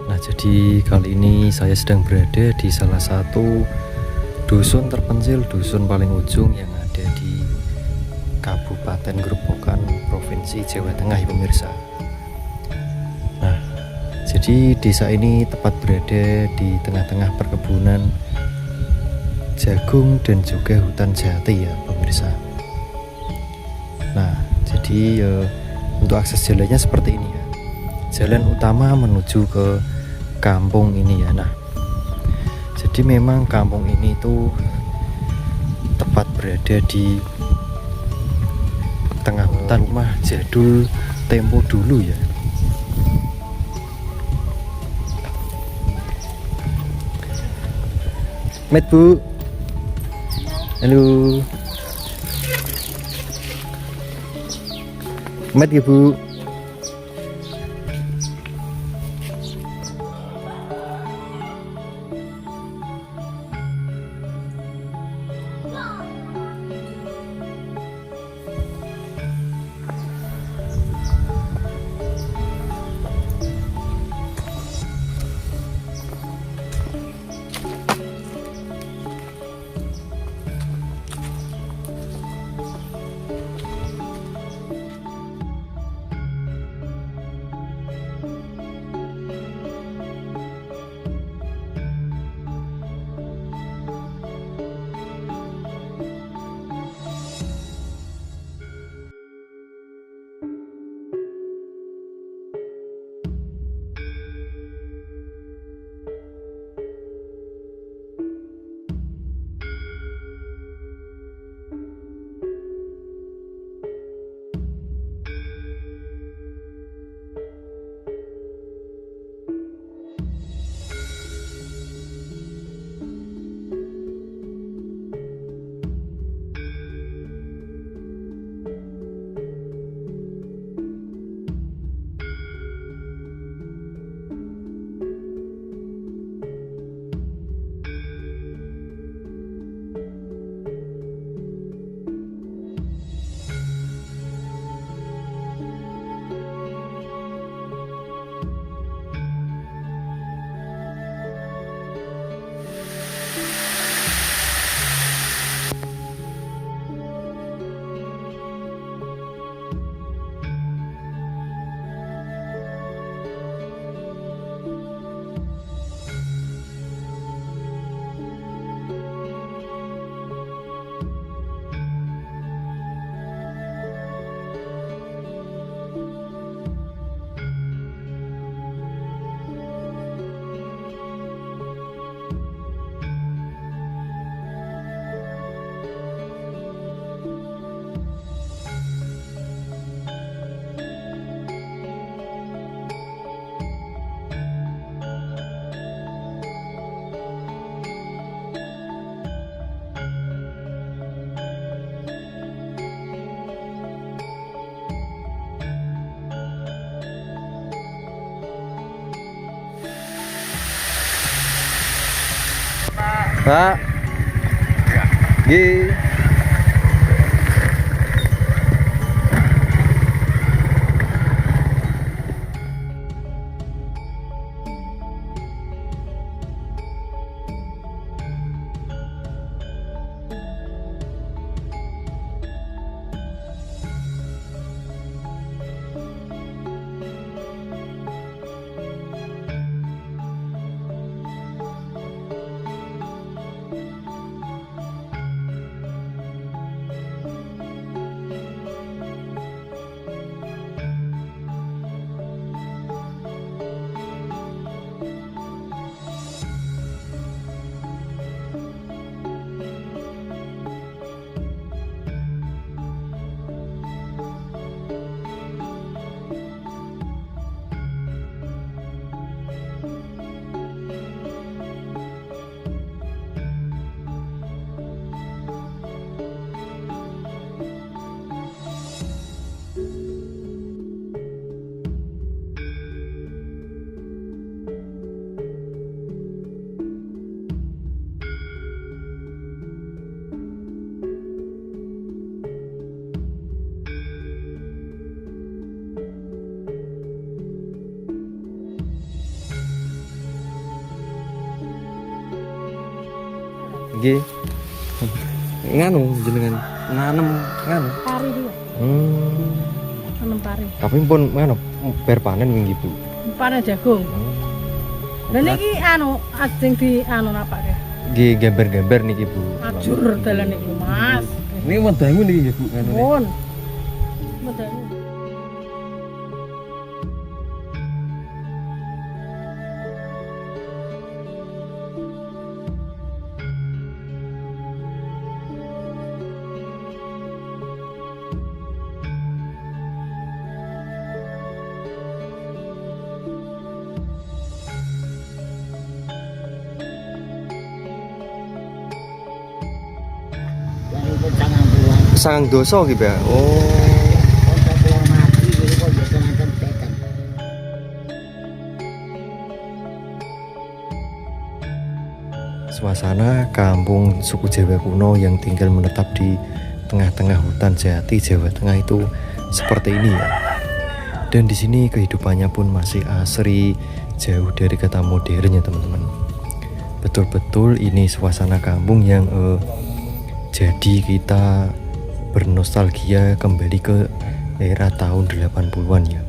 Nah, jadi kali ini saya sedang berada di salah satu dusun terpencil, dusun paling ujung yang ada di Kabupaten Grobogan, Provinsi Jawa Tengah, ya pemirsa. Nah, jadi desa ini tepat berada di tengah-tengah perkebunan jagung dan juga hutan jati, ya pemirsa. Nah, jadi untuk akses jalannya seperti ini ya. Jalan utama menuju ke kampung ini ya. Nah, jadi memang kampung ini tuh tepat berada di tengah hutan, rumah jadul tempo dulu ya. Met Bu, halo. Met ya Bu. Pak. Nggih. Nggih. Nganu jenengan nanem nganu. Pari dia. Nanem pari. Tapi pun nganu bar panen wingi Bu. Panen jagung. Lah niki anu ajeng di anu napake. Nggih gambar-gambar niki Bu. Ajur dalan niki Mas. Ini wedangu niki Bu nganu. Pun. Medangu. Sangang dosa gitu ya. Suasana kampung suku Jawa kuno yang tinggal menetap di tengah-tengah hutan jati Jawa Tengah itu seperti ini ya. Dan di sini kehidupannya pun masih asri, jauh dari kata modern ya teman-teman. Betul-betul ini suasana kampung yang jadi kita bernostalgia kembali ke era tahun 80-an ya.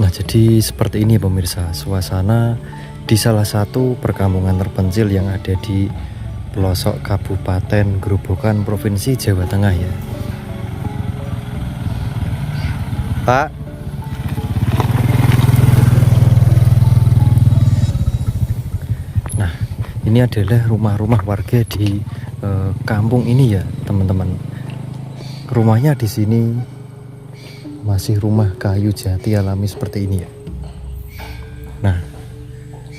Nah, jadi seperti ini pemirsa suasana di salah satu perkampungan terpencil yang ada di pelosok Kabupaten Grobogan, Provinsi Jawa Tengah ya. Pak. Nah, ini adalah rumah-rumah warga di kampung ini ya, teman-teman. Rumahnya di sini masih rumah kayu jati alami seperti ini ya. Nah,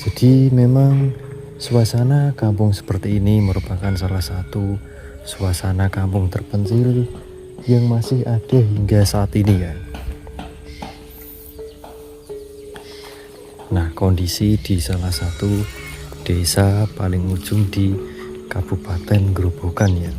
jadi memang suasana kampung seperti ini merupakan salah satu suasana kampung terpencil yang masih ada hingga saat ini ya. Nah, kondisi di salah satu desa paling ujung di Kabupaten Grobogan ya.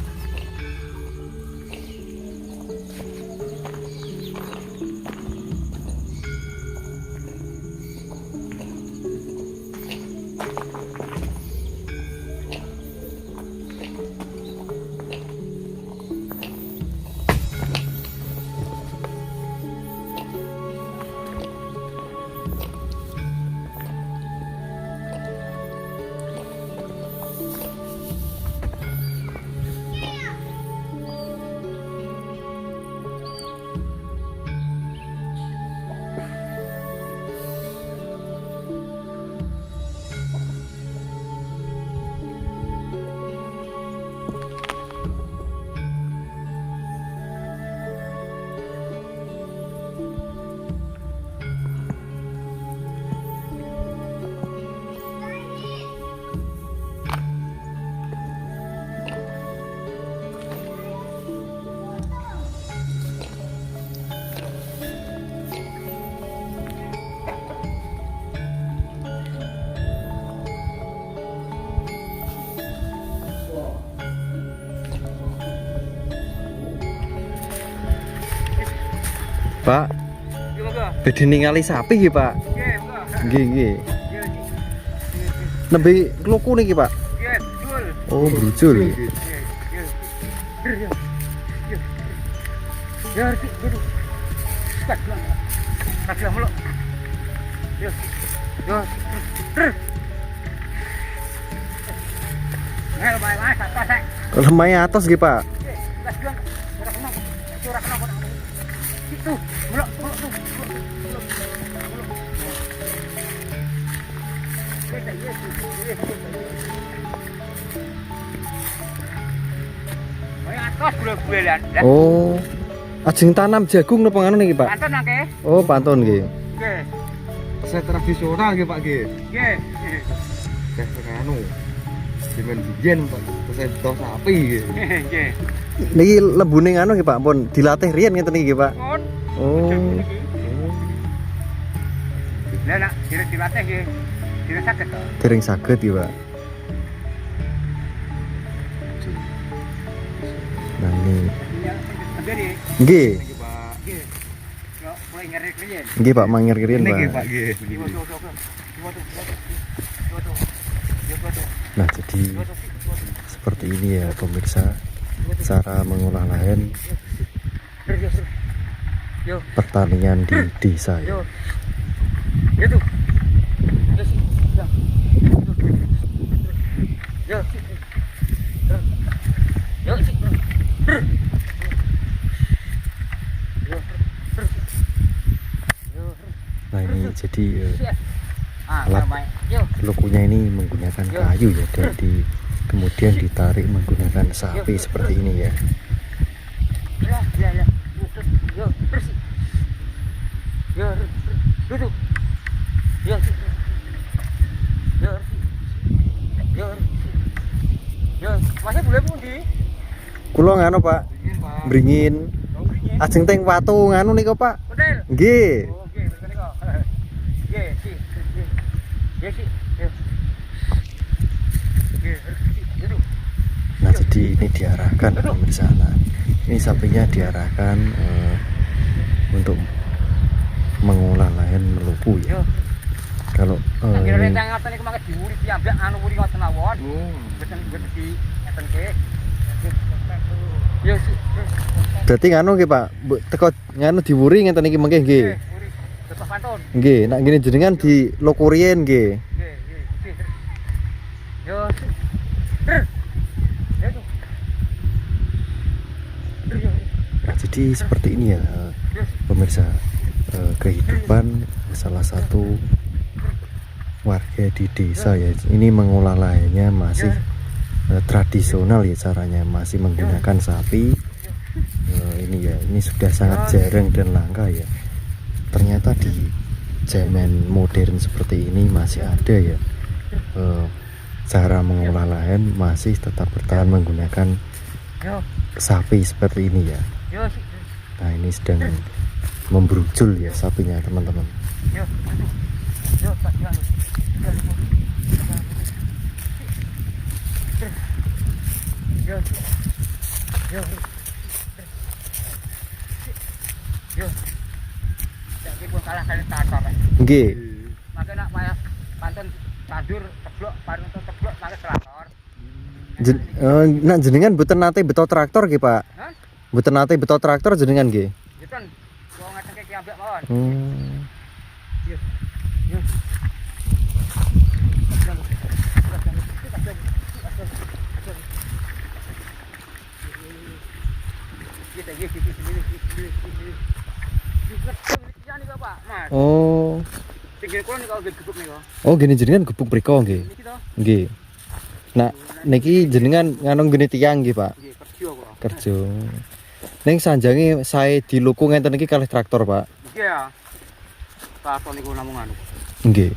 Pak, beda ningali sapi nggih, Pak. Nggih, nggih. Nembe kloku niki, Pak. Oh, brujul. Lemai atas nggih, Pak. Oh, ajeng tanam jagung napa ngono niki, Pak? Pantun nggih. Oh, pantun nggih. Nggih. Resep tradisional nggih Pak nggih. Nggih. Kayak anu. Dimen biyen Pak, resep tos sapi nggih. Nggih. Niki lembune ngono nggih, Pak. Pun dilatih riyen ngeten iki, Pak. Pun. Oh. Lah nak dilatih nggih. Tidak saged to. Dereng saged iki, Pak. Nah, ini. Jadi, Nggih. Nggih Pak. nggih. Yo mulai ngerik riyen. Nggih, Pak, mangir riyen, Nggih Pak. Pak nggih. Nah, jadi seperti ini ya pemirsa cara mengolah lahan Yo, pertanian di desa ya. yo. Itu. Yo. Yo. Nah, ini jadi Alat yo. lokunya ini menggunakan kayu ya, dan kemudian ditarik menggunakan sapi seperti ini ya. Ya, ya, ya. Yo, bersih. Yo, duduk. Yo. Yo. Yo. Yo, masih boleh pundi? Kula nganu, Pak, bringin ajeng teng watu nganu niku, Pak. Model. Nggih. Oh, nggih, betul niku. Nggih, sih. Nggih, sih. Yo. Nggih, duduk. Nah, jadi ini diarahkan pemirsa. Nah, ini sapinya diarahkan untuk mengolah lahan melupu ya. Yo. Kalau Kira ini rentang ngaten niku mangke diwuri piyambak anu wuri ngoten mawon. Beten di ngaten ke. Yo, sih. berarti nganu nggih, Pak. Teko nganu diwuri ngeten iki mengke nggih. Wuri tetep pantun. Nggih, nek ngene jenengan di lokurien nggih. Nggih, nggih. Yo. Nah, jadi seperti ini ya pemirsa, kehidupan salah satu warga di desa ya. Ini mengolah lahannya masih tradisional ya, caranya masih menggunakan sapi. Ini ya, ini sudah sangat jarang dan langka ya. Ternyata di zaman modern seperti ini masih ada ya cara mengolah lahan masih tetap bertahan menggunakan sapi seperti ini ya. Nah, ini sedang membrujul ya sapinya, teman-teman. Nggih. Maka nak payah pantun tandur teblok pantun teblok pakai traktor. Nak jenengan mboten nate beto traktor nggih, Pak? Hah? Mboten nate beto traktor jenengan nggih. Gitu. Kok ngecek ki ambek mawon. Yes. Yes. Oh. Oh, gini jenengan gebuk mriko nggih. Nggih. Nah, niki jenengan nganu gini tiang nggih, Pak. Kerja. Ning sanjange sae diluku ngenten iki kalih traktor, Pak. Nggih ya. Traktor niku namung anu. Nggih.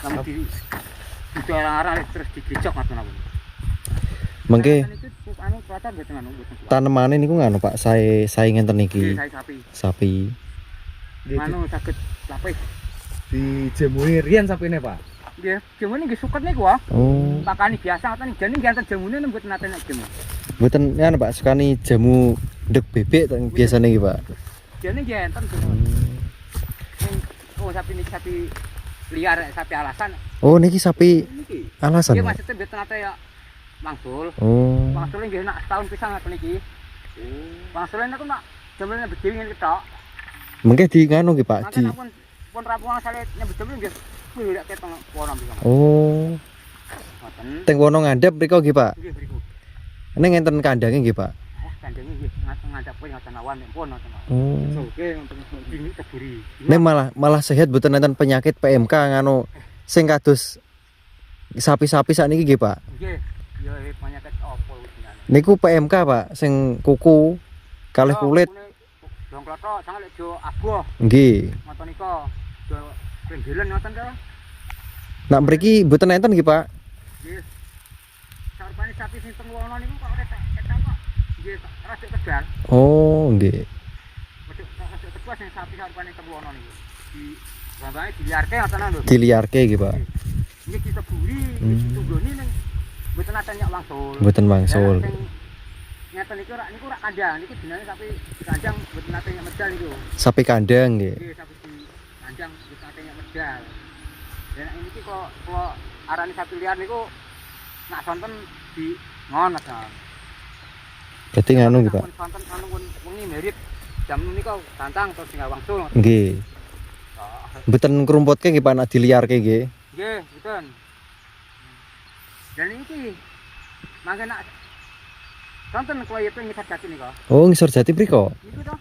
Namung di arah-arah terus digecok ngoten aku. Mengke anu traktor mboten anu mboten. tanemane niku nganu, Pak, sae ngenten iki. Saya sapi. Sapi. Anu saged lapis. Di jamune riyen sapine, Pak. Nggih, jamune nggih suket niku wae. Oh. Pakani biasa ngoten jane nggih enten jamune mboten nate nek jamu. Mboten nganu, Pak, sukani jamu ndek bebek biasane iki, Pak. Jane nggih enten jamu. Oh, sapi niki sapi liar, sapi alasan. Oh, niki sapi Niki. alasan. Nggih maksudnya mboten nate ya mangsul. Oh. Mangsul nggih nak setahun pisan ngoten niki. Mangsul niku nak jamune bedhe ngene ketok. Mengke di nganu nggih, Pak, di. Mangke pun rapungan sale nyebut jamune nggih. Kuwi lek ketong wono pisan. Oh. Ngoten. Teng wono ngandhap mriko nggih, Pak. Nggih mriku. Ning ngenten kandange nggih, Pak. Kandhane nggih ngadap kowe ngoten awan pun ngoten. Oh. Oke, ngoten ini teburi. Nek malah sehat mboten enten penyakit PMK nganu sing kados sapi-sapi sakniki nggih, Pak. Nggih, ya penyakit apa jenenge? Niku PMK, Pak, sing kuku kalih kulit. Dong klothok sangat lek jo aboh. Nggih. Ngoten nika. Jo penggelen ngoten to. Nak mriki mboten enten nggih, Pak. Nggih. Sarpane sapi sing teng wono niku kok ketok kok. Nggih, rada tegal. Oh, nggih. Rada tegal sing sapi sarpane teng wono niku. Di gambae diliarke ngoten lho. Diliarke nggih, Pak. Nggih diteburi, ditunggoni ning mboten ate nyok wangsul. Mboten wangsul. Ngeten niku rak kandang niku jenenge sapi kandang mboten nate nyok medal niku. Sapi kandang nggih. Nggih sapi kandang mboten nate nyok medal. Dan ini kok arane sapi liar niku nak sonten di ngono ta. Dadi nganu nggih, Pak. Sonten anu wengi mirip jam niku tantang terus tinggal wangsul. Nggih. Mboten ngrumputke nggih, Pak, nak diliarke nggih. Nggih, mboten. Dan iki mangke nak sonten kloyepe ngisor jati niku. Oh, ngisor jati mriko. Niku to.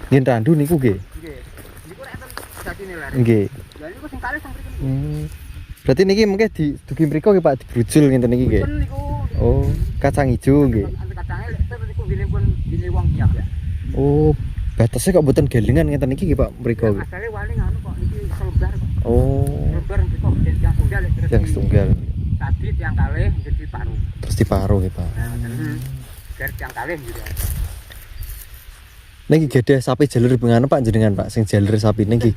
Nggih randu niku nggih. Nggih. Niku nek enten jatine lare. Nggih. Lah niku sing kalih sing mriki niku. Berarti niki mengke dugi mriko nggih, Pak, dibrujul ngenten iki nggih. Niku. Oh, kacang ijo nggih. Ante kacange lek terus niku pun gini wong siap ya. Oh, batasnya kok mboten gelingan ngenten iki nggih, Pak, mriko. Asale wali ngono kok iki selebar kok. Oh. Selebar mriko yang tunggal lek terus. Yang tunggal. Tadi tiang kalih jadi paru. Terus diparuh nggih, Pak. Dari tiang kalih gitu. Niki gede sapi jalur bengane, Pak, jenengan, Pak, sing jalur sapi niki.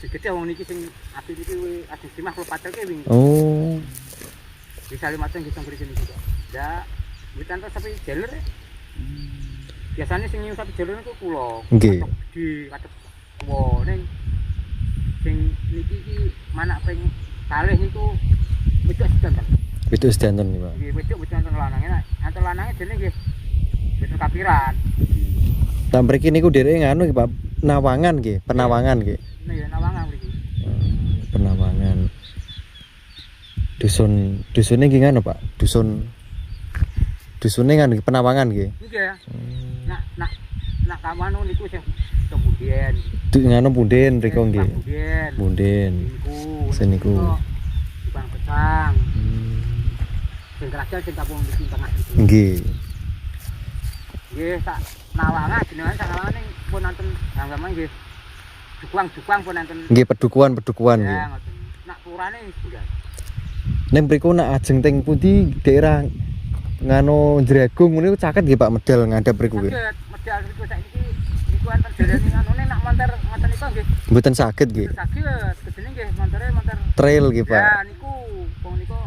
Gede wong niki sing api niki adus dimah klepatel ke wingi. Oh. Bisa 5 tahun bisa mriki niki kok. Ya, witan to sapi jalur. Biasanya sing nyuwun sapi jalur niku kula. Nggih. Di kathep tuwa ning sing niki iki manak ping kalih niku wedok sedanten. Wedok sedanten nih, Pak. Nggih, wedok sedanten lanange. Antar lanange dene nggih wedok kapiran. Lah mriki niku dereke nganu nggih, Pak, nawangan nggih, penawangan nggih. Nah ya nawangan mriki. Penawangan. Dusunnya nggih nganu, Pak. Dusunnya nganu penawangan nggih. Nggih. Nak kamano niku sing kemudian Nganu punden mriko nggih. Punden. Niku. Seniku. Bang Petang. Sing kerajaan sing kampung di tengah itu. Nggih. Nggih, sak nawangan jenengan sak nawangan pun nonton gambaran nggih. Dukuang pun nonton. Nggih, pedukuhan nggih. Ya, ngoten. Nak kurane sudah. Ning mriku nak ajeng teng pundi daerah nganu Jragung niku caket nggih, Pak, medal ngadap mriku nggih. Caket medal niku saiki niku enten dalane nganune nak montor ngoten niku nggih. Mboten saged nggih. Saged, gedene nggih montore montor Trail nggih, Pak. ya niku wong niku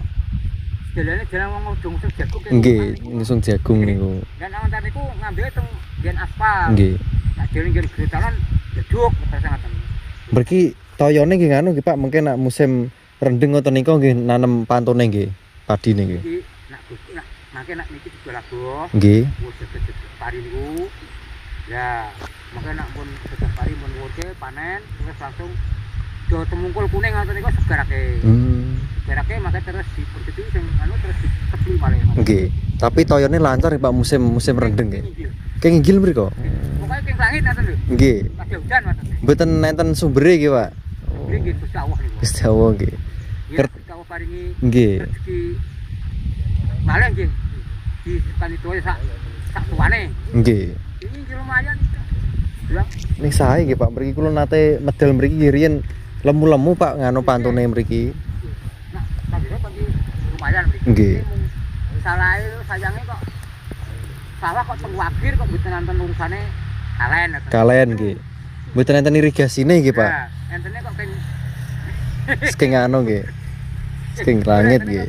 dalane jalan wong ujung sing jagung Nggih, ngusung jagung niku. dan montor niku ngambil teng gen aspal. Nggih. Nak jalan gen gretalan jeduk terus ngoten. Berarti toyone nggih nganu nggih Pak, mungkin nak musim rendeng ngoten nika nggih nanem pantune nggih, padine nggih. Iki nak Gusti nak mangke nak niki juga lago. Nggih. Wis deket pari niku. Ya, mangke nak pun deket pari mun wurke panen terus langsung do temungkul kuning ngoten niku segarake. Segarake mangke terus dipergeti sing anu terus ditebli malih. Nggih. Tapi toyone lancar ya Pak musim rendeng nggih. Kayak nginggil mriko. Pokoknya king langit ngoten lho. Nggih. Pas hujan ngoten. Mboten nenten sumbere nggih Pak. Nggih Gusti Allah niku. Gusti Allah nggih. Ya Gusti Allah paringi Nggih. rezeki malih nggih. Di panitia sak tuane. Nggih. Ini nggih lumayan. Ya. Ning sae nggih Pak, mriki kula nate medal mriki nggih riyen lemu-lemu Pak nganu pantune mriki. Nah, tapi pagi lumayan mriki. Nggih. Salah itu sayangnya kok sawah kok tengwakir kok mboten nonton urusane kalen. Kalen nggih. Mboten nenten irigasine nggih Pak. Nah, entene kok ping Saking anu nggih. Saking langit nggih.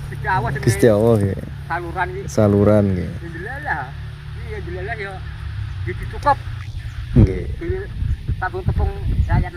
Gusti Allah sing Gusti Allah nggih. saluran iki. Saluran nggih. Alhamdulillah. Iya alhamdulillah ya dicukup. Nggih. Tabung tepung rakyat